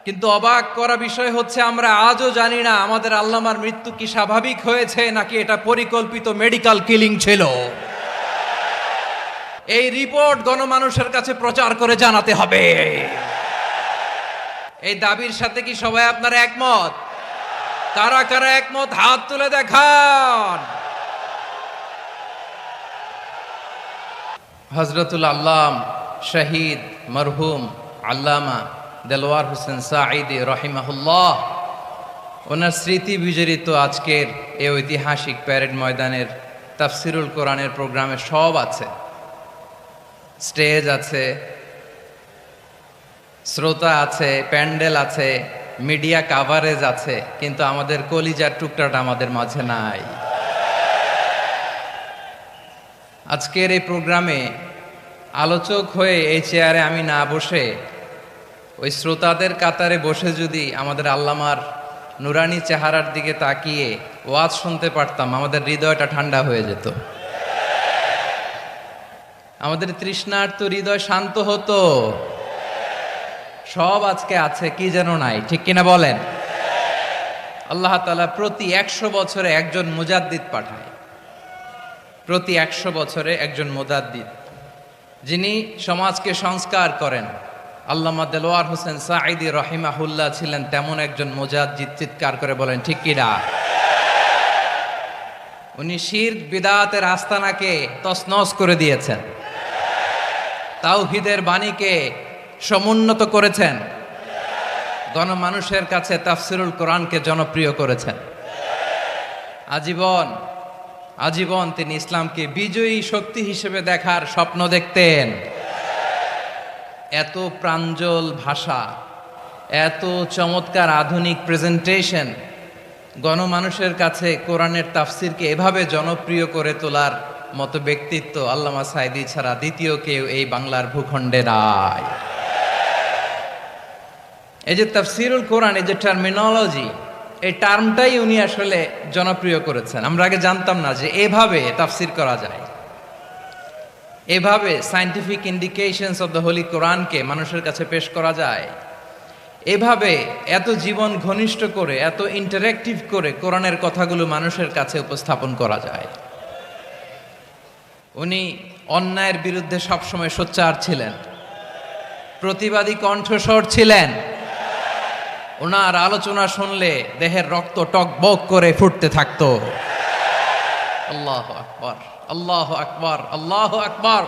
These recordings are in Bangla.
কিন্তু অবাক করা বিষয় হচ্ছে আমরা আজও জানি না আমাদের আল্লামার মৃত্যু কি স্বাভাবিক হয়েছে নাকি এটা পরিকল্পিত মেডিকেল কিলিং ছিল। এই রিপোর্ট গণমানুষের কাছে প্রচার করে জানাতে হবে। এই দাবির সাথে কি সবাই আপনারা একমত? কারা কারা একমত হাত তুলে দেখান। হযরতুল আল্লাম শহীদ মরহুম আল্লামা দেলোয়ার হোসেন সাঈদী রহিমাহুল্লাহ, ওনার স্মৃতি বিজড়িত আজকের এই ঐতিহাসিক প্যারেড ময়দানের তাফসিরুল কোরআনের প্রোগ্রামে সব আছে। স্টেজ আছে, শ্রোতা আছে, প্যান্ডেল আছে, মিডিয়া কাভারেজ আছে, কিন্তু আমাদের কলিজার টুকরাটা আমাদের মাঝে নাই। আজকের এই প্রোগ্রামে আলোচক হয়ে এই চেয়ারে আমি না বসে ওই শ্রোতাদের কাতারে বসে যদি আমাদের আল্লামার নুরানি চেহারার দিকে তাকিয়ে ওয়াজ শুনতে পারতাম, আমাদের হৃদয়টা ঠান্ডা হয়ে যেত, আমাদের তৃষ্ণার্ত হৃদয় শান্ত হতো। সব আজকে আছে, কি যেন নাই, ঠিক কিনা বলেন? আল্লাহ তাআলা প্রতি 100 বছরে একজন মুজাদ্দিদ পাঠায়, প্রতি 100 বছরে একজন মুজাদ্দিদ, যিনি সমাজকে সংস্কার করেন। আল্লামা দেলোয়ার হোসেন সাঈদী রহিমাহুল্লাহ ছিলেন তেমন একজন মুজাদ্দিদ। চিৎকার করে বলেন ঠিক কিনা? উনি শিরক বিদআতের আস্তানাকে তছনছ করে দিয়েছেন, তাওহীদের বাণীকে সমুন্নত করেছেন, গণমানুষের কাছে তাফসিরুল কোরআনকে জনপ্রিয় করেছেন। আজীবন আজীবন তিনি ইসলামকে বিজয়ী শক্তি হিসেবে দেখার স্বপ্ন দেখতেন। এত প্রাঞ্জল ভাষা, এত চমৎকার আধুনিক প্রেজেন্টেশন, গণমানুষের কাছে কোরআনের তাফসিরকে এভাবে জনপ্রিয় করে তোলার মতো ব্যক্তিত্ব আল্লামা সাঈদী ছাড়া দ্বিতীয় কেউ এই বাংলার ভূখণ্ডে নাই। এই যে তাফসিরুল কোরআন, এই যে টার্মিনোলজি, এই টার্মটাই উনি আসলে জনপ্রিয় করেছেন। আমরা আগে জানতাম না যে এভাবে তাফসির করা যায়, এভাবে scientific indications of the Holi কোরআনকে মানুষের কাছে পেশ করা যায়, এভাবে এত জীবন ঘনিষ্ঠ করে, এত ইন্টারেক্টিভ করে কোরআনের কথাগুলো মানুষের কাছে উপস্থাপন করা যায়। উনি অন্যায়ের বিরুদ্ধে সবসময় সোচ্চার ছিলেন, প্রতিবাদী কণ্ঠস্বর ছিলেন। ওনার আলোচনা শুনলে দেহের রক্ত টকবক করে ফুটতে থাকতো। আল্লাহু আকবার, আল্লাহু আকবার, আল্লাহু আকবার।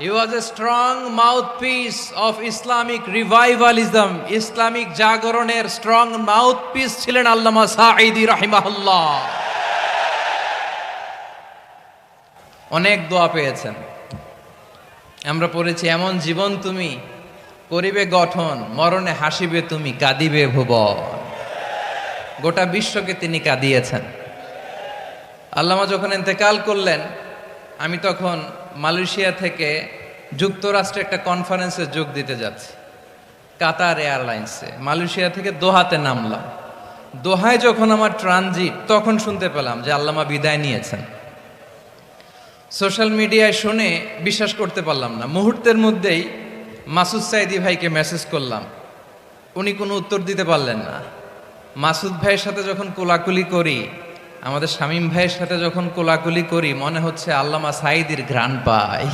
He was a strong mouthpiece of Islamic revivalism. Islamic জাগরণের স্ট্রং মাউথপিস ছিলেন আল্লামা সাঈদী রাহিমাহুল্লাহ। অনেক দোয়া পেয়েছেন, আমরা পড়েছি, এমন জীবন তুমি করিবে গঠন, মরণে হাসিবে তুমি, কাঁদিবে ভুবন। গোটা বিশ্বকে তিনি কাঁদিয়েছেন। আল্লামা যখন ইন্তেকাল করলেন, আমি তখন মালয়েশিয়া থেকে যুক্তরাষ্ট্রে একটা কনফারেন্সে যোগ দিতে যাচ্ছি, কাতার এয়ারলাইন্সে। মালয়েশিয়া থেকে দোহাতে নামলাম। দোহায় যখন আমার ট্রানজিট, তখন শুনতে পেলাম যে আল্লামা বিদায় নিয়েছেন। সোশ্যাল মিডিয়ায় শুনে বিশ্বাস করতে পারলাম না। মুহূর্তের মধ্যেই মাসুদ সাঈদী ভাইকে মেসেজ করলাম, উনি কোনো উত্তর দিতে পারলেন না। মাসুদ ভাইয়ের সাথে যখন কোলাকুলি করি, আমাদের শামীম ভাইয়ের সাথে যখন কোলাকুলি করি, মনে হচ্ছে আল্লামা সাঈদীর ঘ্রাণ পাই।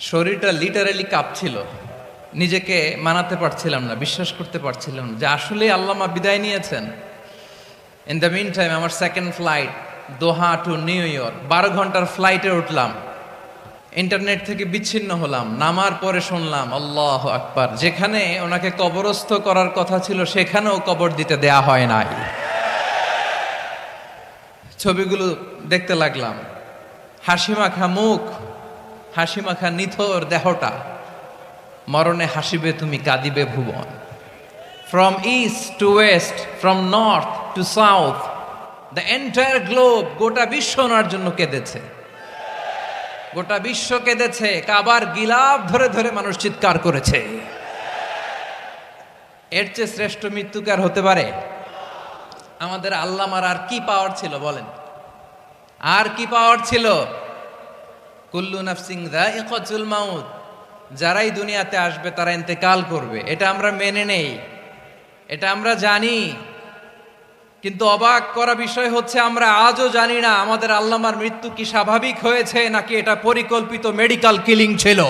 শরীরটা লিটারালি কাঁপছিল, নিজেকে মানাতে পারছিলাম না, বিশ্বাস করতে পারছিলাম না যে আসলে আল্লামা বিদায় নিয়েছেন। ইন দ্য মিন টাইম আমার সেকেন্ড ফ্লাইট দোহা টু নিউ ইয়র্ক, 12 ঘন্টার ফ্লাইটে উঠলাম, ইন্টারনেট থেকে বিচ্ছিন্ন হলাম। নামার পরে শুনলাম আল্লাহু আকবার, যেখানে ওনাকে কবরস্থ করার কথা ছিল সেখানেও কবর দিতে দেয়া হয় নাই। ছবিগুলো দেখতে লাগলাম, হাসিমাখা মুখ, হাসিমাখা নিথর দেহটা, মরণে হাসিবে তুমি, কাঁদিবে ভুবন। From east to west, from north to south, the entire globe, গোটা বিশ্ব ওনার জন্য কেঁদেছে, গোটা বিশ্ব কেঁদেছে। কাবার গিলাফ ধরে ধরে মানুষ চিৎকার করেছে। এর চেয়ে শ্রেষ্ঠ মৃত্যুকার হতে পারে? আমাদের আল্লামার আর কি পাওয়ার ছিল বলেন? আর কি পাওয়ার ছিল? কুল্লু নাফসিন যায়িকাতুল মাউত, যারাই দুনিয়াতে আসবে তারা ইন্তেকাল করবে, এটা আমরা মেনে নেই, এটা আমরা জানি। কিন্তু অবাক করা বিষয় হচ্ছে আমরা আজও জানি না আমাদের আল্লামার মৃত্যু কি স্বাভাবিক হয়েছে নাকি এটা পরিকল্পিত মেডিকেল কিলিং ছিল।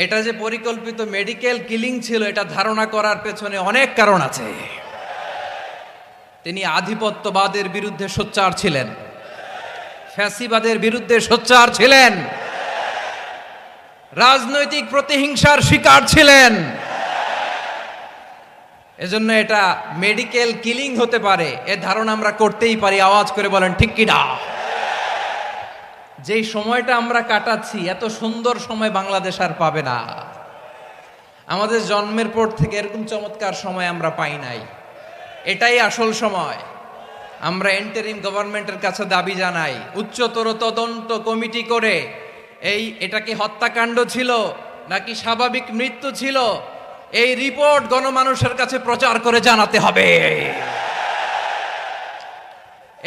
এটা যে পরিকল্পিত মেডিকেল কিলিং ছিল এটা ধারণা করার পেছনে অনেক কারণ আছে। তিনি আধিপত্যবাদের বিরুদ্ধে সোচ্চার ছিলেন, ফ্যাসিবাদের বিরুদ্ধে সোচ্চার ছিলেন, রাজনৈতিক প্রতিহিংসার শিকার ছিলেন। এজন্য এটা মেডিকেল কিলিং হতে পারে এ ধারণা আমরা করতেই পারি। আওয়াজ করে বলেন ঠিক কি না? যেই সময়টা আমরা কাটাচ্ছি এত সুন্দর সময় বাংলাদেশ আর পাবে না। আমাদের জন্মের পর থেকে এরকম চমৎকার সময় আমরা পাই নাই। এটাই আসল সময়। আমরা ইন্টারিম গভর্নমেন্টের কাছে দাবি জানাই, উচ্চতর তদন্ত কমিটি করে এটা কি হত্যাকাণ্ড ছিল নাকি স্বাভাবিক মৃত্যু ছিল, এই রিপোর্ট গণমানুষের কাছে প্রচার করে জানাতে হবে।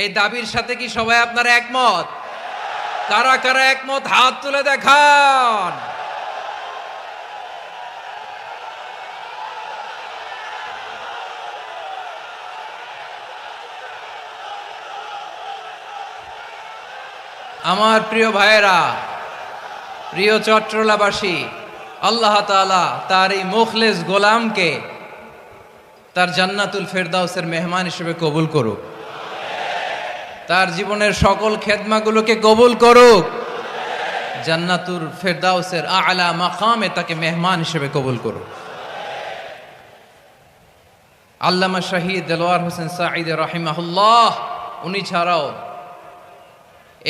এই দাবির সাথে কি সবাই আপনারা একমত? কারা কারা একমত হাত তুলে দেখান। আমার প্রিয় ভাইয়েরা, প্রিয় চট্টলাবাসী, আল্লাহ তাআলা তার এই মুখলেস গোলামকে তার জান্নাতুল ফেরদাউসের মেহমান হিসেবে কবুল করুক, তার জীবনের সকল খেদমাগুলোকে কবুল করুক, জান্নাতুল ফেরদাউসের আলা মাকামে তাকে মেহমান হিসেবে কবুল করুক। আল্লামা শহীদ দেলোয়ার হোসেন সাঈদ রাহিমাহুল্লাহ উনি ছাড়াও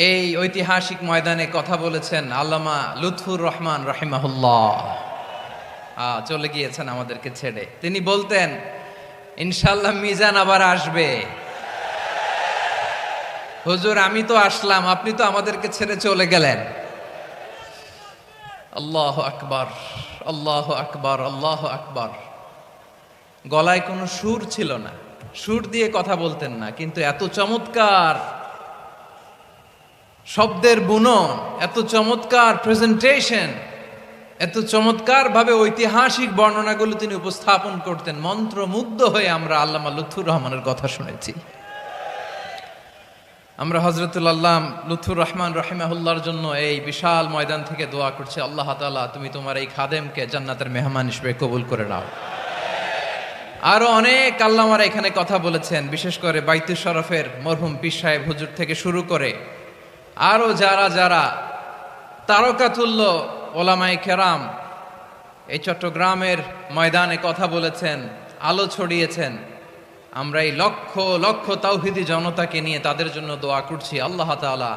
এই ঐতিহাসিক ময়দানে কথা বলেছেন আল্লামা লুৎফুর রহমান রাহিমাহুল্লাহ। চলে গিয়েছেন আমাদেরকে ছেড়ে। তিনি বলতেন, ইনশাআল্লাহ মিজান আবার আসবে। হুজুর আমি তো আসলাম, আপনি তো আমাদেরকে ছেড়ে চলে গেলেন। আল্লাহু আকবার, আল্লাহু আকবার, আল্লাহু আকবার। গলায় কোনো সুর ছিল না, সুর দিয়ে কথা বলতেন না, কিন্তু এত চমৎকার শব্দের বুনন, এত চমৎকার প্রেজেন্টেশন, এত চমৎকার ভাবে ঐতিহাসিক বর্ণনাগুলো তিনি উপস্থাপন করতেন। মন্ত্রমুগ্ধ হয়ে আমরা আল্লামা লুৎফুর রহমানের কথা শুনেছি। আমরা হযরতুল আল্লাহ লুৎফুর রহমান রাহিমাহুল্লাহর জন্য এই বিশাল ময়দান থেকে দোয়া করছি, আল্লাহ তাআলা তুমি তোমার এই খাদেমকে জান্নাতের মেহমান হিসেবে কবুল করে নাও। আরো অনেক আল্লামারা এখানে কথা বলেছেন, বিশেষ করে বাইতুল শরফের মরহুম পীর সাহেব হুজুর থেকে শুরু করে আরো যারা যারা তারকাতুল্য ওলামায়ে কেরাম এই চট্টগ্রামের ময়দানে কথা বলেছেন, আলো ছড়িয়েছেন। আমরা এই লক্ষ লক্ষ তাওহীদি জনতাকে নিয়ে তাদের জন্য দোয়া করছি, আল্লাহ তাআলা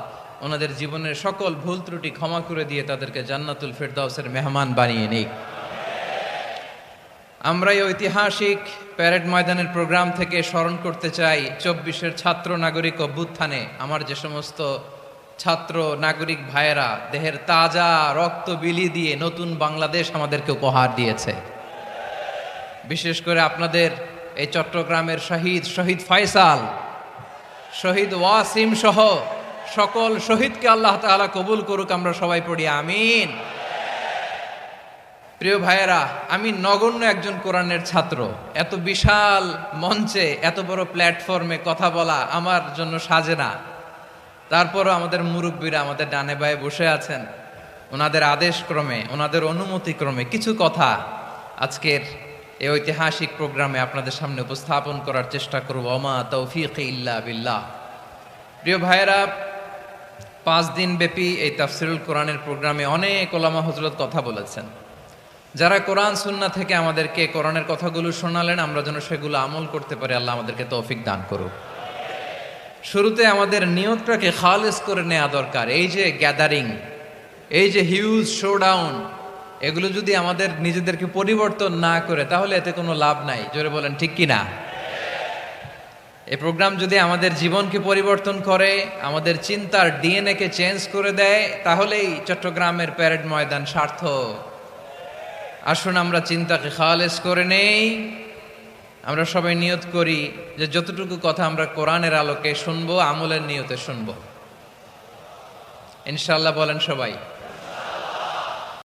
ওনাদের জীবনের সকল ভুল ত্রুটি ক্ষমা করে দিয়ে তাদেরকে জান্নাতুল ফেরদাউসের মেহমান বানিয়ে নিক। আমরা এই ঐতিহাসিক প্যারেড ময়দানের প্রোগ্রাম থেকে স্মরণ করতে চাই 24-এর ছাত্র নাগরিক অভ্যুত্থানে আমার যে সমস্ত ছাত্র নাগরিক ভাইয়েরা দেহের তাজা রক্ত বিলি দিয়ে নতুন বাংলাদেশ আমাদেরকে উপহার দিয়েছে। বিশেষ করে আপনাদের এই চট্টগ্রামের শহীদ ফয়সাল, শহীদ ওয়াসিম সহ সকল শহীদকে আল্লাহ তাআলা কবুল করুক। আমরা সবাই পড়ি আমিন। প্রিয় ভাইয়েরা, আমি নগণ্য একজন কোরআনের ছাত্র, এত বিশাল মঞ্চে এত বড় প্ল্যাটফর্মে কথা বলা আমার জন্য সাজে না। তারপরও আমাদের মুরব্বীরা আমাদের ডানে বায়ে বসে আছেন, ওনাদের আদেশ ক্রমে, ওনাদের অনুমতি ক্রমে কিছু কথা আজকের এই ঐতিহাসিক প্রোগ্রামে আপনাদের সামনে উপস্থাপন করার চেষ্টা করব। ওমা তৌফিক ইল্লা বিল্লাহ। প্রিয় ভাইয়েরা, 5 দিন ব্যাপী এই তাফসিরুল কোরআনের প্রোগ্রামে অনেক ওলামা হযরত কথা বলেছেন। যারা কোরআন সুন্নাহ থেকে আমাদেরকে কোরআনের কথাগুলো শোনালেন, আমরা যেন সেগুলো আমল করতে পারি, আল্লাহ আমাদেরকে তৌফিক দান করুক। শুরুতে আমাদের নিয়তটাকে খালেস করে নেওয়া দরকার। এই যে গ্যাদারিং, এই যে হিউজ শোডাউন, এগুলো যদি আমাদের নিজেদেরকে পরিবর্তন না করে তাহলে এতে কোনো লাভ নাই। জোরে বলেন ঠিক কি না? এই প্রোগ্রাম যদি আমাদের জীবনকে পরিবর্তন করে, আমাদের চিন্তার ডিএনএ কে চেঞ্জ করে দেয়, তাহলেই চট্টগ্রামের প্যারেড ময়দান সার্থক। আসুন আমরা চিন্তাকে খালেস করে নেই। আমরা সবাই নিয়ত করি যে যতটুকু কথা আমরা কোরআনের আলোকে শুনবো, আমলের নিয়তে শুনবো। ইনশাআল্লাহ বলেন সবাই।